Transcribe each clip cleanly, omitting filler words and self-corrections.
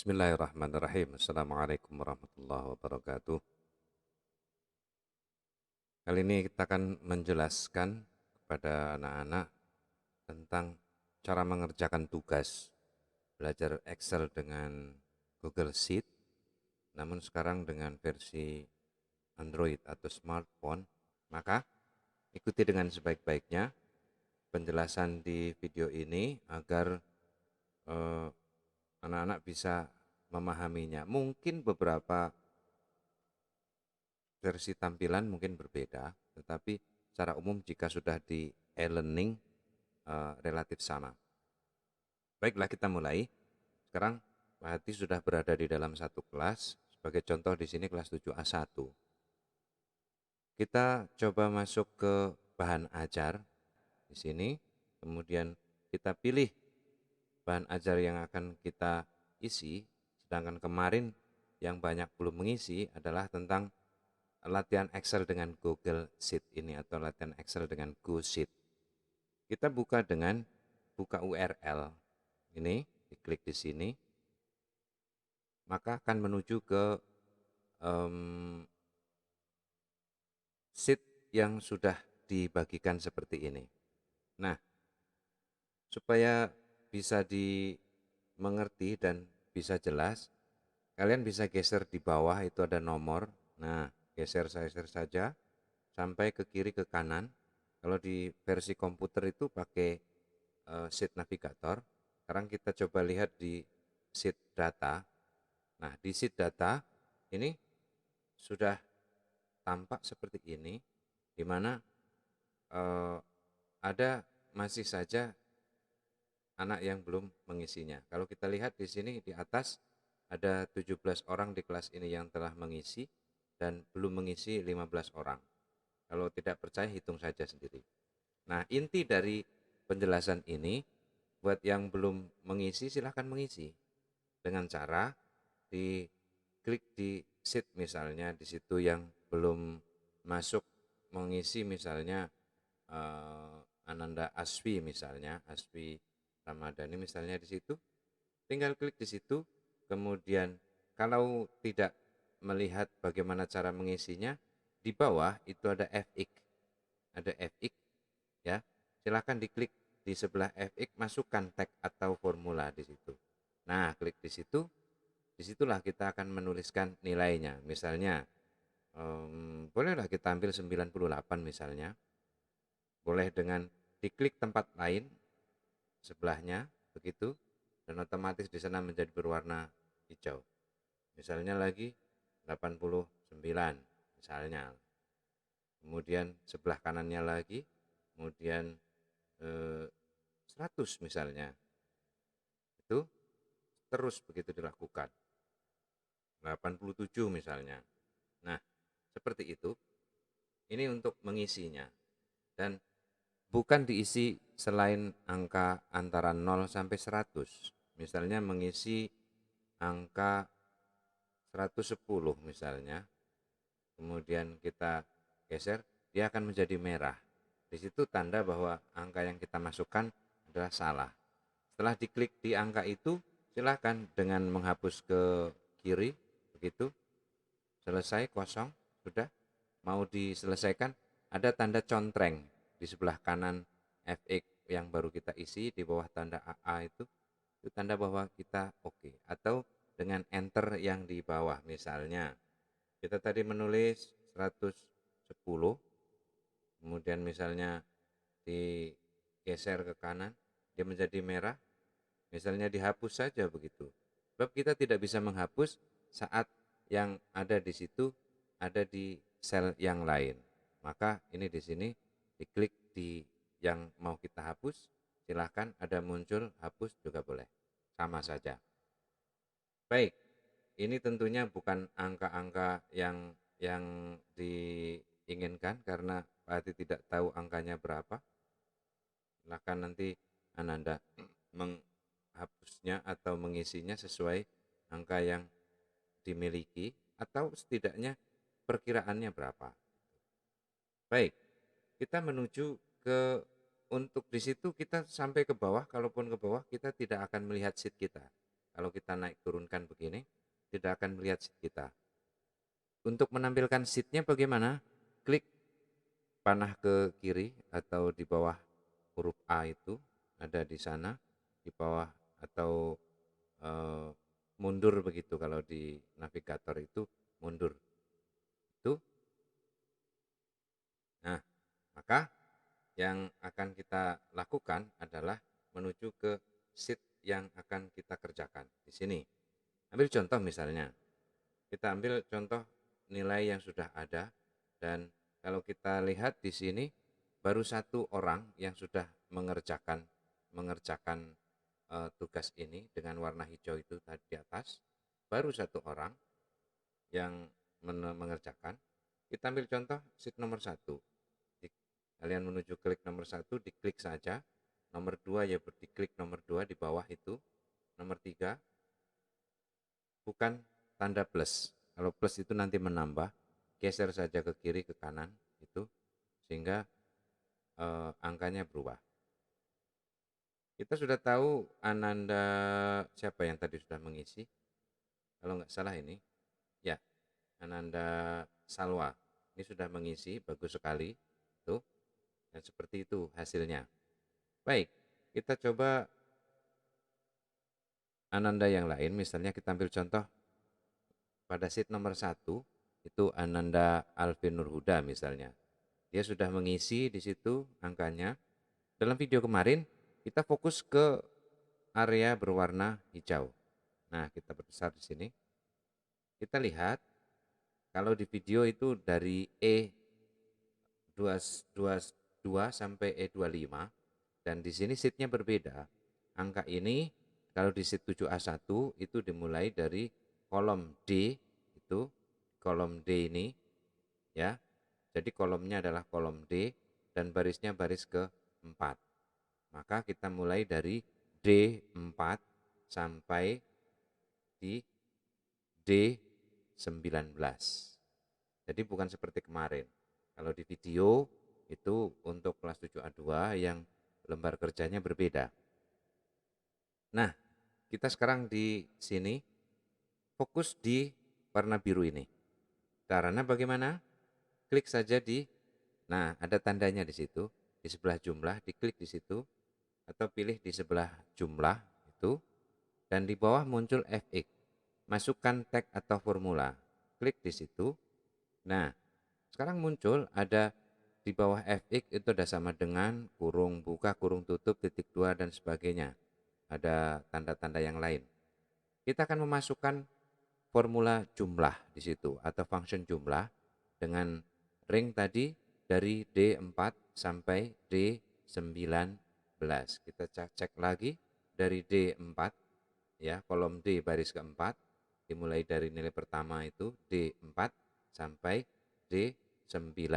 Bismillahirrahmanirrahim. Assalamualaikum warahmatullahi wabarakatuh. Kali ini kita akan menjelaskan kepada anak-anak tentang cara mengerjakan tugas belajar Excel dengan Google Sheet, namun sekarang dengan versi Android atau smartphone. Maka ikuti dengan sebaik-baiknya penjelasan di video ini agar anak-anak bisa memahaminya. Mungkin beberapa versi tampilan mungkin berbeda, tetapi secara umum jika sudah di e-learning relatif sama. Baiklah, kita mulai. Sekarang Pak Hati sudah berada di dalam satu kelas. Sebagai contoh di sini kelas 7A1. Kita coba masuk ke bahan ajar di sini. Kemudian kita pilih bahan ajar yang akan kita isi. Sedangkan kemarin yang banyak belum mengisi adalah tentang latihan Excel dengan Google Sheet ini atau latihan Excel dengan GoSheet. Kita buka dengan buka URL ini, diklik di sini, maka akan menuju ke sheet yang sudah dibagikan seperti ini. Nah, supaya bisa dimengerti dan bisa jelas, kalian bisa geser di bawah itu ada nomor. Nah, geser saja sampai ke kiri ke kanan. Kalau di versi komputer itu pakai sheet navigator. Sekarang kita coba lihat di sheet data. Nah, di sheet data ini sudah tampak seperti ini, di mana ada masih saja anak yang belum mengisinya. Kalau kita lihat di sini di atas ada 17 orang di kelas ini yang telah mengisi dan belum mengisi 15 orang. Kalau tidak percaya hitung saja sendiri. Nah, inti dari penjelasan ini, buat yang belum mengisi silahkan mengisi dengan cara diklik di sheet misalnya di situ yang belum masuk mengisi misalnya Ananda Aswi misalnya Aswi Ramadhani misalnya di situ, tinggal klik di situ. Kemudian kalau tidak melihat bagaimana cara mengisinya, di bawah itu ada fx ya, silahkan diklik di sebelah fx, masukkan tag atau formula di situ. Nah, klik di situ, disitulah kita akan menuliskan nilainya. Misalnya bolehlah kita ambil 98 misalnya, boleh dengan diklik tempat lain sebelahnya begitu, dan otomatis di sana menjadi berwarna hijau. Misalnya lagi 89 misalnya, kemudian sebelah kanannya lagi, kemudian 100 misalnya, itu terus begitu dilakukan. 87 misalnya. Nah, seperti itu. Ini untuk mengisinya. Dan bukan diisi selain angka antara 0 sampai 100. Misalnya mengisi angka 110 misalnya. Kemudian kita geser, dia akan menjadi merah. Di situ tanda bahwa angka yang kita masukkan adalah salah. Setelah diklik di angka itu, silakan dengan menghapus ke kiri, begitu. Selesai, kosong, sudah. Mau diselesaikan, ada tanda contreng di sebelah kanan fx yang baru kita isi, di bawah tanda AA itu tanda bahwa kita oke. Atau dengan enter yang di bawah, misalnya kita tadi menulis 110, kemudian misalnya digeser ke kanan, dia menjadi merah, misalnya dihapus saja begitu. Sebab kita tidak bisa menghapus saat yang ada di situ ada di sel yang lain. Maka ini di sini diklik di yang mau kita hapus, silahkan ada muncul hapus juga boleh. Sama saja. Baik, ini tentunya bukan angka-angka yang diinginkan karena Pak Hati tidak tahu angkanya berapa. Silahkan nanti Ananda menghapusnya atau mengisinya sesuai angka yang dimiliki atau setidaknya perkiraannya berapa. Baik, kita menuju ke untuk di situ kita sampai ke bawah, kalaupun ke bawah kita tidak akan melihat sheet kita. Kalau kita naik turunkan begini, tidak akan melihat sheet kita. Untuk menampilkan sheetnya bagaimana? Klik panah ke kiri atau di bawah huruf A itu, ada di sana, di bawah atau mundur begitu, kalau di navigator itu mundur. Itu. Nah, maka yang akan kita lakukan adalah menuju ke sheet yang akan kita kerjakan. Di sini, ambil contoh misalnya, kita ambil contoh nilai yang sudah ada, dan kalau kita lihat di sini baru satu orang yang sudah mengerjakan tugas ini dengan warna hijau itu tadi di atas, baru satu orang yang mengerjakan. Kita ambil contoh sheet nomor 1. Kalian menuju klik nomor 1, diklik saja. Nomor 2 ya diklik nomor 2 di bawah itu. Nomor 3 bukan tanda plus. Kalau plus itu nanti menambah, geser saja ke kiri ke kanan itu, sehingga angkanya berubah. Kita sudah tahu Ananda siapa yang tadi sudah mengisi. Kalau nggak salah ini, ya Ananda Salwa. Ini sudah mengisi, bagus sekali. Tuh, dan seperti itu hasilnya. Baik, kita coba Ananda yang lain. Misalnya kita ambil contoh pada sheet nomor 1, itu Ananda Alvin Nurhuda misalnya. Dia sudah mengisi di situ angkanya. Dalam video kemarin, kita fokus ke area berwarna hijau. Nah, kita perbesar di sini. Kita lihat, kalau di video itu dari E22 sampai E25, dan di sini sheetnya berbeda. Angka ini kalau di sheet 7A1 itu dimulai dari kolom D, itu kolom D ini ya. Jadi kolomnya adalah kolom D dan barisnya baris ke-4. Maka kita mulai dari D4 sampai di D19. Jadi bukan seperti kemarin. Kalau di video itu untuk kelas 7A2 yang lembar kerjanya berbeda. Nah, kita sekarang di sini fokus di warna biru ini. Caranya bagaimana? Klik saja di, nah ada tandanya di situ, di sebelah jumlah, diklik di situ, atau pilih di sebelah jumlah itu, dan di bawah muncul FX. Masukkan tag atau formula, klik di situ. Nah, sekarang muncul ada di bawah FX itu ada sama dengan, kurung buka, kurung tutup, titik 2 dan sebagainya. Ada tanda-tanda yang lain. Kita akan memasukkan formula jumlah di situ atau function jumlah dengan ring tadi dari D4 sampai D19. Kita cek lagi dari D4 ya, kolom D baris keempat, dimulai dari nilai pertama itu D4 sampai D19.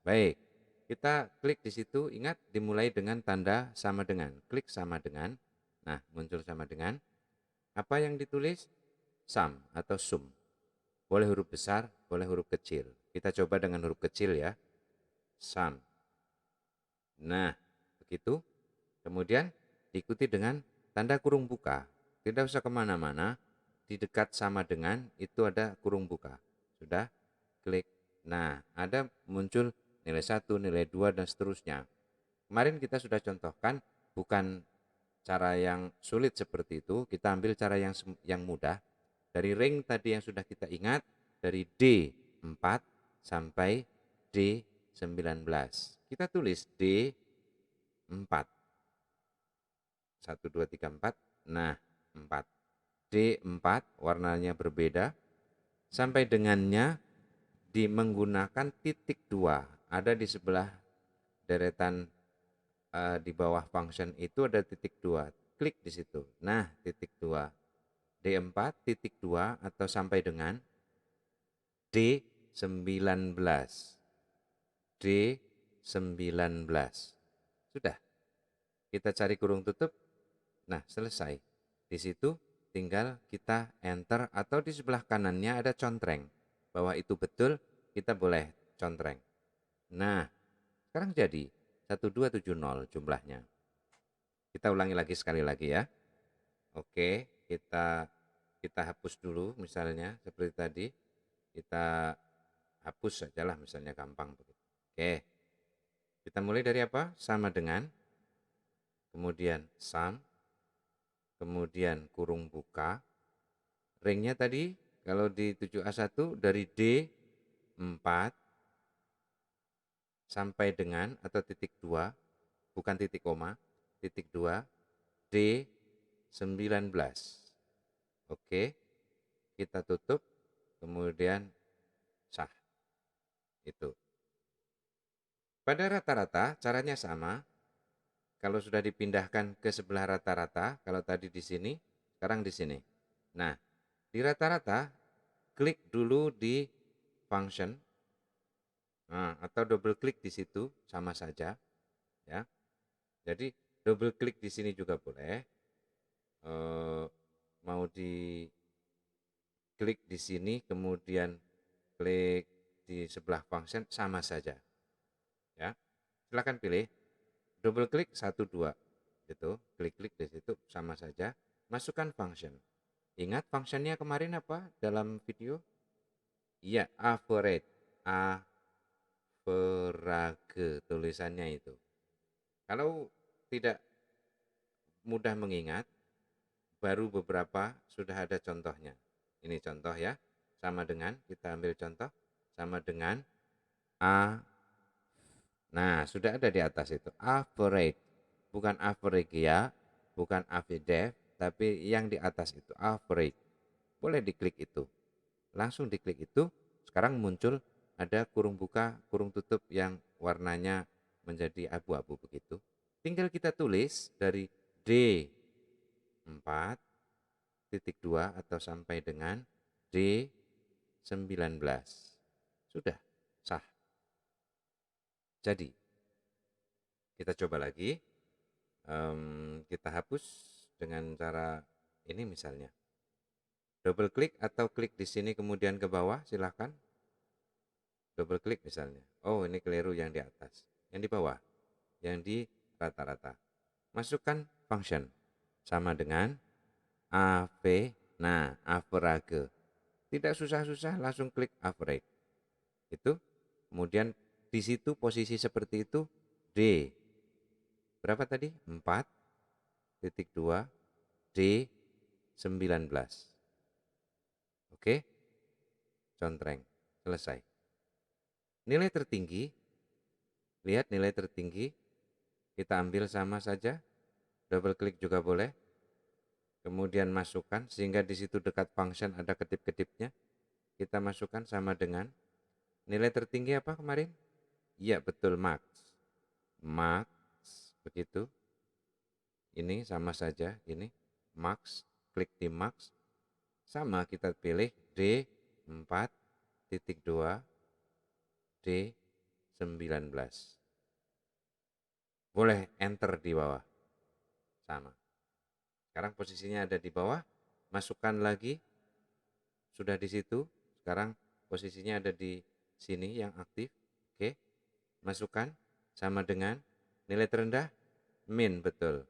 Baik, kita klik di situ, ingat dimulai dengan tanda sama dengan, klik sama dengan. Nah, muncul sama dengan. Apa yang ditulis? Sum atau sum. Boleh huruf besar, boleh huruf kecil. Kita coba dengan huruf kecil ya. Sum. Nah, begitu. Kemudian diikuti dengan tanda kurung buka. Tidak usah kemana-mana. Di dekat sama dengan itu ada kurung buka. Sudah? Klik. Nah, ada muncul nilai 1, nilai 2, dan seterusnya. Kemarin kita sudah contohkan, bukan cara yang sulit seperti itu. Kita ambil cara yang mudah. Dari ring tadi yang sudah kita ingat, dari D4 sampai D19. Kita tulis D4. 1, 2, 3, 4. Nah, 4. D4 warnanya berbeda. Sampai dengannya menggunakan titik 2. Ada di sebelah deretan di bawah function itu ada titik 2. Klik di situ. Nah, titik 2. D4 titik 2 atau sampai dengan D19. D19. Sudah. Kita cari kurung tutup. Nah, selesai. Di situ tinggal kita enter, atau di sebelah kanannya ada contreng. Bahwa itu betul, kita boleh contreng. Nah, sekarang jadi 1270 jumlahnya. Kita ulangi lagi sekali lagi ya. Oke, kita hapus dulu misalnya seperti tadi. Kita hapus sajalah misalnya, gampang begitu. Oke. Kita mulai dari apa? Sama dengan, kemudian sum, kemudian kurung buka. Ringnya tadi kalau di 7A1 dari D4 sampai dengan atau titik 2, bukan titik koma, titik 2, D19. Oke, kita tutup, kemudian sah. Itu. Pada rata-rata caranya sama. Kalau sudah dipindahkan ke sebelah rata-rata, kalau tadi di sini, sekarang di sini. Nah, di rata-rata, klik dulu di function, nah, atau double klik di situ, sama saja. Ya. Jadi, double klik di sini juga boleh. Mau di klik di sini, kemudian klik di sebelah function, sama saja. Ya. Silakan pilih. Double klik 1, 2. Gitu. Klik-klik di situ, sama saja. Masukkan function. Ingat functionnya kemarin apa dalam video? Iya, average. Average tulisannya itu. Kalau tidak mudah mengingat, baru beberapa sudah ada contohnya. Ini contoh ya. Sama dengan, kita ambil contoh. Sama dengan A. Nah, sudah ada di atas itu. Average. Bukan average ya. Bukan average, tapi yang di atas itu. Average. Boleh diklik itu. Langsung diklik itu. Sekarang muncul ada kurung buka, kurung tutup yang warnanya menjadi abu-abu begitu. Tinggal kita tulis dari D4 titik 2 atau sampai dengan D19. Sudah sah. Jadi kita coba lagi. Kita hapus dengan cara ini misalnya. Double klik atau klik di sini kemudian ke bawah, silahkan. Double klik misalnya. Oh, ini keliru yang di atas. Yang di bawah, yang di rata-rata. Masukkan function sama dengan AV. Nah, average. Tidak susah-susah, langsung klik average. Itu. Kemudian di situ posisi seperti itu D. Berapa tadi? 4.2 D19. Oke. Contreng. Selesai. Nilai tertinggi. Lihat nilai tertinggi. Kita ambil sama saja. Double klik juga boleh. Kemudian masukkan sehingga di situ dekat function ada ketip-ketipnya. Kita masukkan sama dengan nilai tertinggi apa kemarin? Iya, betul, max. Max begitu. Ini sama saja, ini max, klik di max. Sama kita pilih D4.2 D19. Boleh enter di bawah. Sama. Sekarang posisinya ada di bawah, masukkan lagi, sudah di situ. Sekarang posisinya ada di sini yang aktif. Oke, masukkan sama dengan nilai terendah min, betul,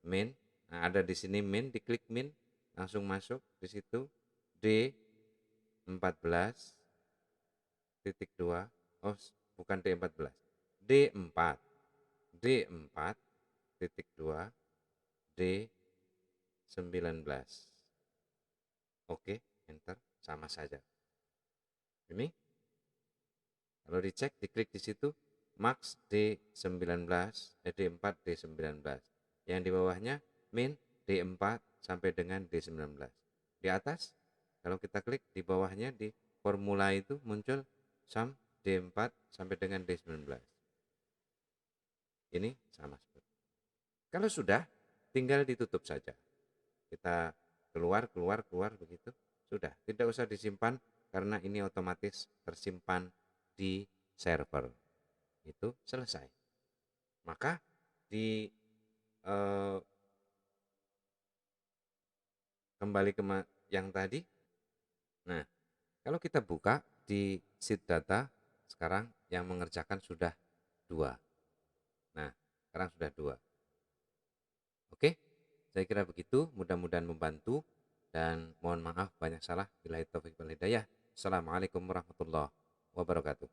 min. Nah, ada di sini min, diklik min, langsung masuk di situ D14.2. Oh, bukan D14, D4, D4.2 D19. Oke, enter, sama saja. Ini kalau dicek, diklik di situ max D19, D4 D19. Yang di bawahnya min D4 sampai dengan D19. Di atas kalau kita klik di bawahnya di formula itu muncul sum D4 sampai dengan D19. Ini sama seperti. Kalau sudah, tinggal ditutup saja. Kita keluar begitu. Sudah, tidak usah disimpan karena ini otomatis tersimpan di server. Itu selesai. Maka di kembali ke yang tadi. Nah, kalau kita buka di sheet data, sekarang yang mengerjakan sudah 2. Nah, sekarang sudah 2. Oke, Saya kira begitu, mudah-mudahan membantu dan mohon maaf banyak salah. Billahi taufiq wal hidayah. Assalamualaikum warahmatullahi wabarakatuh.